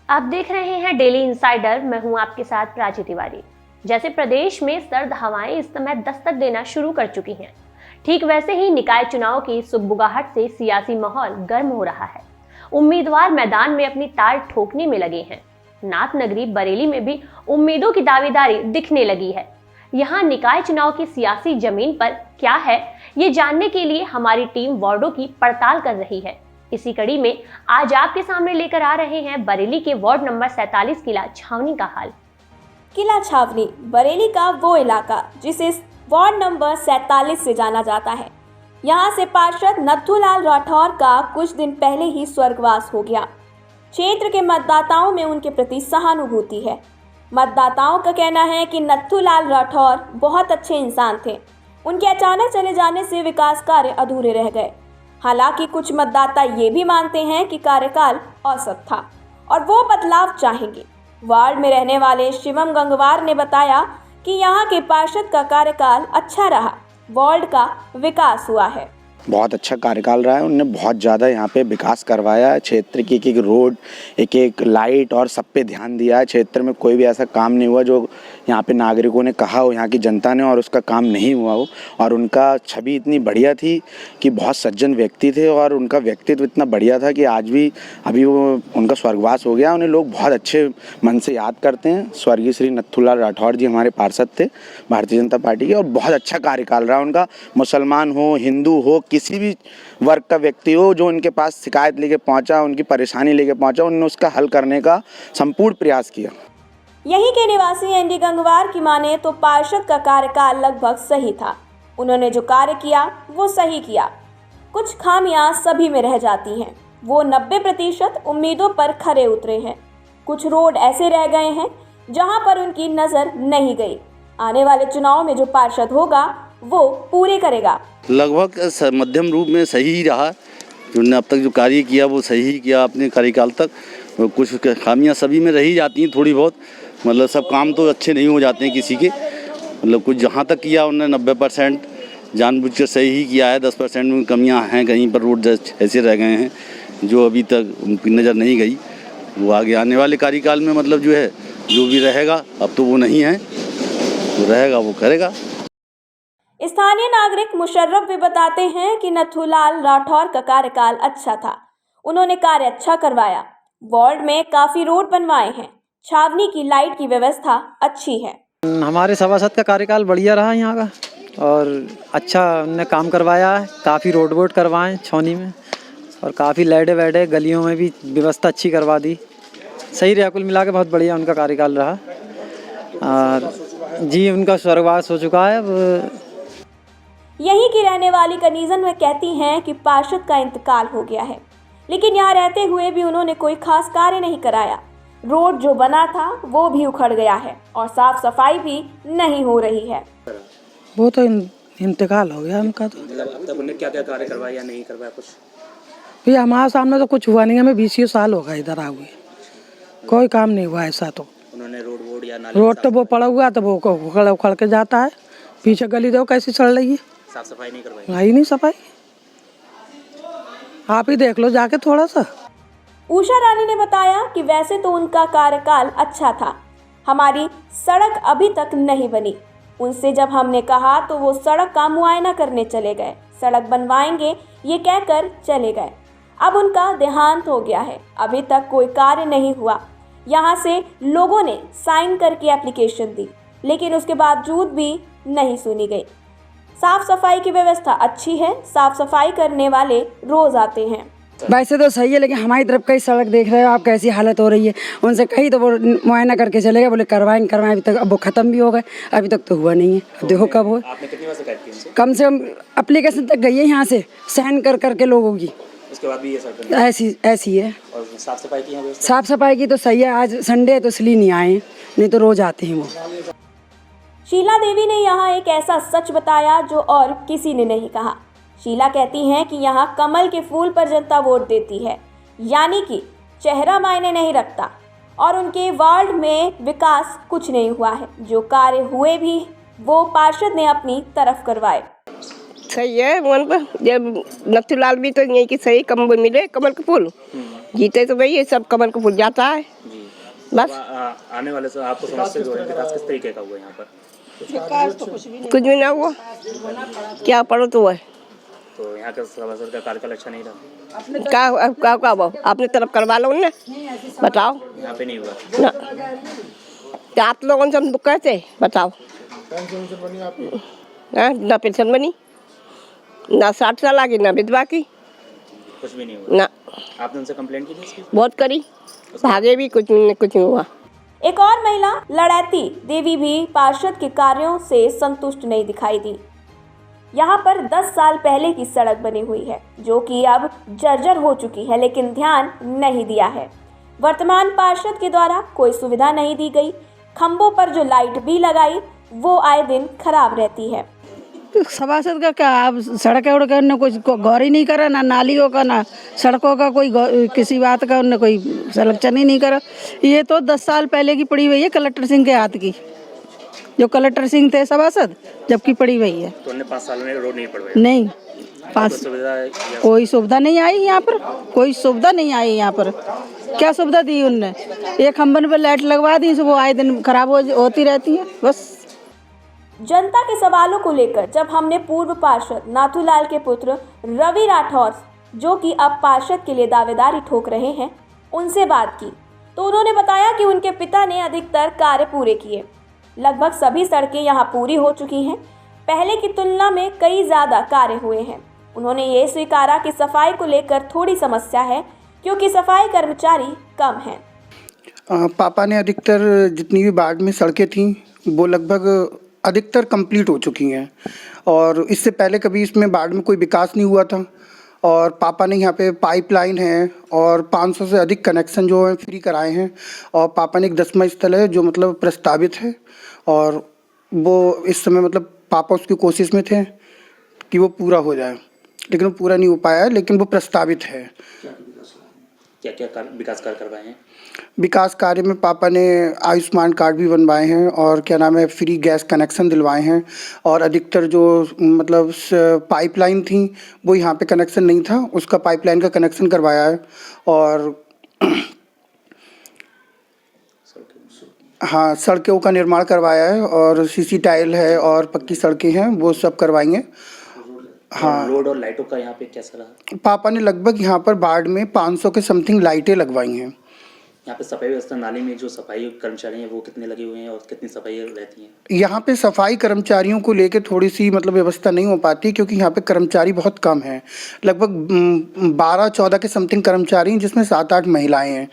आप देख रहे हैं डेली इंसाइडर। मैं हूं आपके साथ प्राची तिवारी। जैसे प्रदेश में सर्द हवाएं इस समय दस्तक देना शुरू कर चुकी हैं, ठीक वैसे ही निकाय चुनाव की सुगबुगाहट से सियासी माहौल गर्म हो रहा है। उम्मीदवार मैदान में अपनी ताल ठोकने में लगे हैं। नाथ नगरी बरेली में भी उम्मीदों की दावेदारी दिखने लगी है। यहाँ निकाय चुनाव की सियासी जमीन पर क्या है, ये जानने के लिए हमारी टीम वार्डों की पड़ताल कर रही है। इसी कड़ी में आज आपके सामने लेकर आ रहे हैं बरेली के वार्ड नंबर 47 किला छावनी का हाल। किला छावनी बरेली का वो इलाका जिसे वार्ड नंबर 47 से जाना जाता है। यहाँ से पार्षद नथुलाल राठौर का कुछ दिन पहले ही स्वर्गवास हो गया। क्षेत्र के मतदाताओं में उनके प्रति सहानुभूति है। मतदाताओं का कहना है कि नथुलाल राठौर बहुत अच्छे इंसान थे। उनके अचानक चले जाने से विकास कार्य अधूरे रह गए। हालांकि कुछ मतदाता ये भी मानते हैं कि कार्यकाल औसत था और वो बदलाव चाहेंगे। वार्ड में रहने वाले शिवम गंगवार ने बताया कि यहाँ के पार्षद का कार्यकाल अच्छा रहा, वार्ड का विकास हुआ है। बहुत अच्छा कार्यकाल रहा है। उन्होंने बहुत ज़्यादा यहाँ पे विकास करवाया है। क्षेत्र की एक रोड, एक लाइट और सब पे ध्यान दिया है। क्षेत्र में कोई भी ऐसा काम नहीं हुआ जो यहाँ पे नागरिकों ने कहा हो, यहाँ की जनता ने, और उसका काम नहीं हुआ हो। और उनका छवि इतनी बढ़िया थी कि बहुत सज्जन व्यक्ति थे और उनका व्यक्तित्व इतना बढ़िया था कि आज भी अभी वो उनका स्वर्गवास हो गया। उन्हें लोग बहुत अच्छे मन से याद करते हैं। स्वर्गीय श्री नथुलाल राठौर जी हमारे पार्षद थे भारतीय जनता पार्टी के, और बहुत अच्छा कार्यकाल रहा उनका। मुसलमान हो, हिंदू हो, किसी भी वर्ग का व्यक्ति हो, जो उनके पास शिकायत लेके पहुंचा, उनकी परेशानी लेके पहुंचा, उन्होंने उसका हल करने का संपूर्ण प्रयास किया। यहीं के निवासी एनडी गंगवार की माने तो पार्षद का कार्यकाल लगभग सही था। उन्होंने जो कार्य किया वो सही किया। कुछ खामियां सभी में रह जाती हैं। वो 90% उम्मीदों पर खरे उतरे हैं। कुछ रोड ऐसे रह गए हैं जहां पर उनकी नजर नहीं गई। आने वाले चुनाव में जो पार्षद होगा वो पूरे करेगा। लगभग मध्यम रूप में सही ही रहा। उन्होंने अब तक जो कार्य किया वो सही ही किया अपने कार्यकाल तक। कुछ खामियां सभी में रही जाती हैं थोड़ी बहुत, मतलब सब काम तो अच्छे नहीं हो जाते हैं किसी के। मतलब कुछ जहाँ तक किया उन्होंने 90% जानबूझकर सही ही किया है। 10% में कमियां हैं, कहीं पर रोड ऐसे रह गए हैं जो अभी तक उनकी नज़र नहीं गई। वो आगे आने वाले कार्यकाल में मतलब जो है जो भी रहेगा, अब तो वो नहीं है, जो रहेगा वो करेगा। स्थानीय नागरिक मुशर्रफ भी बताते हैं कि नथुलाल राठौर का कार्यकाल अच्छा था। उन्होंने कार्य अच्छा करवाया। वार्ड में काफी रोड बनवाए हैं। छावनी की लाइट की व्यवस्था अच्छी है। हमारे सभासद का कार्यकाल बढ़िया रहा यहाँ का, और अच्छा उन्होंने काम करवाया है। काफ़ी रोड वोड करवाए छावनी में, और काफ़ी लाइटें वाइटें गलियों में भी व्यवस्था अच्छी करवा दी। सही रहा, कुल मिला के बहुत बढ़िया उनका कार्यकाल रहा। और जी उनका स्वर्गवास हो चुका है। अब यहीं की रहने वाली कनीजन में कहती हैं कि पार्षद का इंतकाल हो गया है, लेकिन यहाँ रहते हुए भी उन्होंने कोई खास कार्य नहीं कराया। रोड जो बना था वो भी उखड़ गया है और साफ सफाई भी नहीं हो रही है। वो तो इंतकाल हो गया उनका। तो अब तक उन्हें क्या क्या कार्य करवाया या नहीं करवाया कुछ? भैया हमारे सामने तो कुछ हुआ नहीं। हमें 20 साल हो गए इधर आए हुए, कोई काम नहीं हुआ ऐसा। तो उन्होंने रोड या नाले रोड तो वो पड़ा हुआ, तो वो उखड़ के जाता है। पीछे गली दो कैसी चल रही है, साफ सफाई नहीं करवाई। आई नहीं सफाई, आप ही देख लो जाके थोड़ा सा। उषा रानी ने बताया कि वैसे तो उनका कार्यकाल अच्छा था, हमारी सड़क अभी तक नहीं बनी। उनसे जब हमने कहा तो वो सड़क का मुआयना करने चले गए। सड़क बनवाएंगे ये कहकर चले गए। अब उनका देहांत हो गया है, अभी तक कोई कार्य नहीं हुआ। यहाँ से लोगों ने साइन करके एप्लीकेशन दी, लेकिन उसके बावजूद भी नहीं सुनी गई। साफ सफाई की व्यवस्था अच्छी है, साफ सफाई करने वाले रोज आते हैं। वैसे तो सही है, लेकिन हमारी तरफ कई सड़क देख रहे हो आप कैसी हालत हो रही है। उनसे कही तो वो मुआयना करके चले गए, बोले करवाएं। अभी तक अब वो ख़त्म भी हो गए, अभी तक तो हुआ नहीं है। अब देखो कब हो। आपने कितनी बार शिकायत की इनसे? कम से कम एप्लीकेशन तक गई है यहाँ से साइन कर करके लोगों की। उसके बाद भी ये सड़क ऐसी है। और साफ सफाई की है? साफ सफाई की तो सही है। आज संडे है तो इसलिए नहीं आए, नहीं तो रोज आते हैं वो। शीला देवी ने यहाँ एक ऐसा सच बताया जो और किसी ने नहीं कहा। शीला कहती हैं कि यहाँ कमल के फूल पर जनता वोट देती है, यानी कि चेहरा मायने नहीं रखता। और उनके वार्ड में विकास कुछ नहीं हुआ है। जो कार्य हुए भी वो पार्षद ने अपनी तरफ करवाए। सही है मन पर। जब नथुलाल भी तो यही कि सही कमल मिले, कमल का फूल जीते तो भाई ये सब कमल का फूल जाता है। बस आने वाले से आपको समस्या जो है विकास किस तरीके का हुआ यहाँ पर? कुछ भी ना हुआ, क्या पढ़ो तो है तो यहाँ का सभासद का कार्यकाल अच्छा नहीं रहा, क्या अपनी तरफ करवा लो ना, बताओ। यहाँ पे नहीं हुआ ना क्या आप लोगों से हम दुख कहते बताओ। ना पेंशन बनी, ना 60 साल आगे, ना विधवा की, कुछ भी नहीं हुआ ना। आपने उनसे कंप्लेंट की थी इसकी? बहुत करी, भागे भी, कुछ नहीं हुआ। एक और महिला लड़ैती देवी भी पार्षद के कार्यों से संतुष्ट नहीं दिखाई दी। यहाँ पर 10 साल पहले की सड़क बनी हुई है जो कि अब जर्जर हो चुकी है, लेकिन ध्यान नहीं दिया है। वर्तमान पार्षद के द्वारा कोई सुविधा नहीं दी गई। खंभों पर जो लाइट भी लगाई वो आए दिन खराब रहती है। सभासद का क्या, आप सड़क उड़ का उन्होंने कुछ गौर ही नहीं करा, ना नालियों का ना सड़कों का कोई किसी बात का उन्होंने कोई संरक्षण ही नहीं करा। ये तो 10 साल पहले की पड़ी हुई है कलेक्टर सिंह के हाथ की, जो कलेक्टर सिंह थे सभासद जबकि पड़ी हुई है। तो उन्होंने 5 साल में रोड नहीं पड़वाई? नहीं, कोई सुविधा नहीं आई यहाँ पर, कोई सुविधा नहीं आई यहाँ पर। क्या सुविधा दी उनने? एक खंभन पर लाइट लगवा दी, वो आए दिन खराब होती रहती है बस। जनता के सवालों को लेकर जब हमने पूर्व पार्षद नाथूलाल के पुत्र रवि राठौर, जो कि अब पार्षद के लिए दावेदारी ठोक रहे हैं, उनसे बात की तो उन्होंने बताया कि उनके पिता ने अधिकतर कार्य पूरे किए। लगभग सभी सड़कें यहां पूरी हो चुकी हैं। पहले की तुलना में कई ज़्यादा कार्य हुए हैं। उन्होंने ये स्वीकारा कि सफाई को लेकर थोड़ी समस्या है क्योंकि सफाई कर्मचारी कम हैं। पापा ने अधिकतर जितनी भी बाढ़ में सड़कें थीं वो लगभग अधिकतर कंप्लीट हो चुकी हैं और इससे पहले कभी इसमें बाढ़ में कोई विकास नहीं हुआ था। और पापा ने यहाँ पे पाइपलाइन है और 500 से अधिक कनेक्शन जो है फ्री कराए हैं। और पापा ने एक 10वां स्थल है जो मतलब प्रस्तावित है और वो इस समय मतलब पापा उसकी कोशिश में थे कि वो पूरा हो जाए, लेकिन वो पूरा नहीं हो पाया है, लेकिन वो प्रस्तावित है। क्या विकास कार्य करवाए हैं? विकास कार्य में पापा ने आयुष्मान कार्ड भी बनवाए हैं और क्या नाम है फ्री गैस कनेक्शन दिलवाए हैं। और अधिकतर जो मतलब पाइपलाइन थी वो यहाँ पे कनेक्शन नहीं था, उसका पाइपलाइन का कनेक्शन करवाया है। और हाँ, सड़कों का निर्माण करवाया है और सीसी टाइल है और पक्की सड़कें हैं वो सब करवाएंगे। हाँ, रोड और लाइटों का यहाँ पे कैसा रहा? पापा ने लगभग यहाँ पर बाढ़ में 500 के समथिंग लाइटें लगवाई हैं। यहाँ पे सफाई व्यवस्था, नाली में जो सफाई कर्मचारी हैं वो कितने लगे हुए हैं और कितनी सफाई रहती है? यहाँ पे सफाई कर्मचारियों को लेके थोड़ी सी मतलब व्यवस्था नहीं हो पाती क्योंकि यहाँ पे कर्मचारी बहुत कम हैं। लगभग 12-14 के समथिंग कर्मचारी हैं जिसमें 7-8 महिलाएं हैं,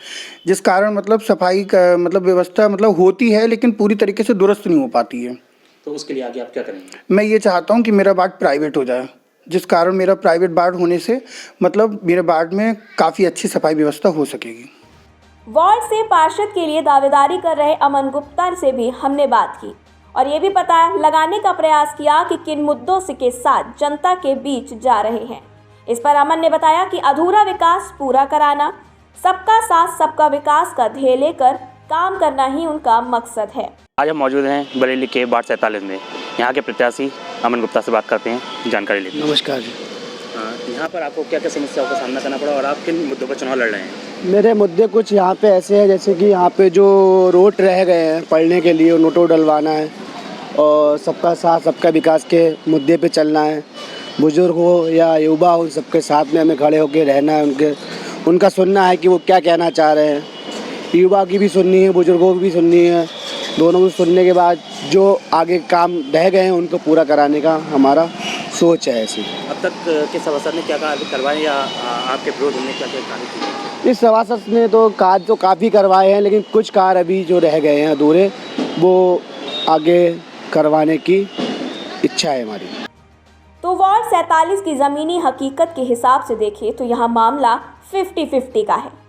जिस कारण मतलब सफाई का मतलब व्यवस्था मतलब होती है लेकिन पूरी तरीके से दुरुस्त नहीं हो पाती है। तो उसके लिए आगे आप क्या करेंगे? मैं ये चाहता हूँ कि मेरा वार्ड प्राइवेट हो जाए, जिस कारण मेरा प्राइवेट वार्ड होने से मतलब मेरे वार्ड में काफ़ी अच्छी सफाई व्यवस्था हो सकेगी। वार्ड से पार्षद के लिए दावेदारी कर रहे अमन गुप्ता से भी हमने बात की और ये भी पता लगाने का प्रयास किया कि किन मुद्दों से के साथ जनता के बीच जा रहे हैं। इस पर अमन ने बताया कि अधूरा विकास पूरा कराना, सबका साथ सबका विकास का ध्येय लेकर काम करना ही उनका मकसद है। आज हम मौजूद हैं बरेली के वार्ड 47 में। यहाँ के प्रत्याशी अमन गुप्ता से बात करते हैं, जानकारी लेते हैं। नमस्कार जी। यहाँ पर आपको क्या क्या समस्याओं का सामना करना पड़ा और आप किन मुद्दों पर चुनाव लड़ रहे हैं? मेरे मुद्दे कुछ यहाँ पे ऐसे हैं जैसे कि यहाँ पे जो रोड रह गए हैं पढ़ने के लिए नोटो डलवाना है और सबका साथ सबका विकास के मुद्दे पे चलना है। बुजुर्ग हो या युवा उन सबके साथ में हमें खड़े होकर रहना है, उनका सुनना है कि वो क्या कहना चाह रहे हैं। युवा की भी सुननी है, बुजुर्गों की भी सुननी है, दोनों को सुनने के बाद जो आगे काम रह गए हैं उनको पूरा कराने का हमारा सोच है। ऐसी अब तक के सभासद ने क्या कार्य करवाए या आपके विरोध में क्या क्या कार्य किए? इस सभासद ने तो कार्य तो काफ़ी करवाए हैं लेकिन कुछ कार्य अभी जो रह गए हैं अधूरे वो आगे करवाने की इच्छा है हमारी। तो वार्ड 47 की ज़मीनी हकीकत के हिसाब से देखें तो यहाँ मामला 50-50 का है।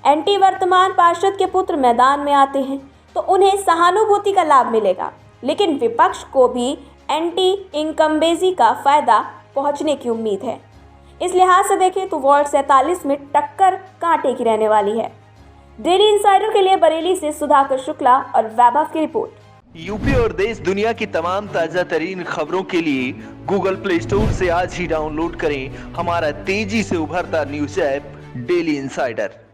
एंटी वर्तमान पार्षद के पुत्र मैदान में आते हैं तो उन्हें सहानुभूति का लाभ मिलेगा, लेकिन विपक्ष को भी एंटी इनकम्बेंसी का फायदा पहुंचने की उम्मीद है। इस लिहाज से देखें तो वार्ड 47 में टक्कर कांटे की रहने वाली है। डेली इंसाइडर के लिए बरेली से सुधाकर शुक्ला और वैभव की रिपोर्ट। यूपी और देश दुनिया की तमाम ताजा तरीन खबरों के लिए गूगल प्ले स्टोर से आज ही डाउनलोड करें हमारा तेजी से उभरता न्यूज ऐप डेली इंसाइडर।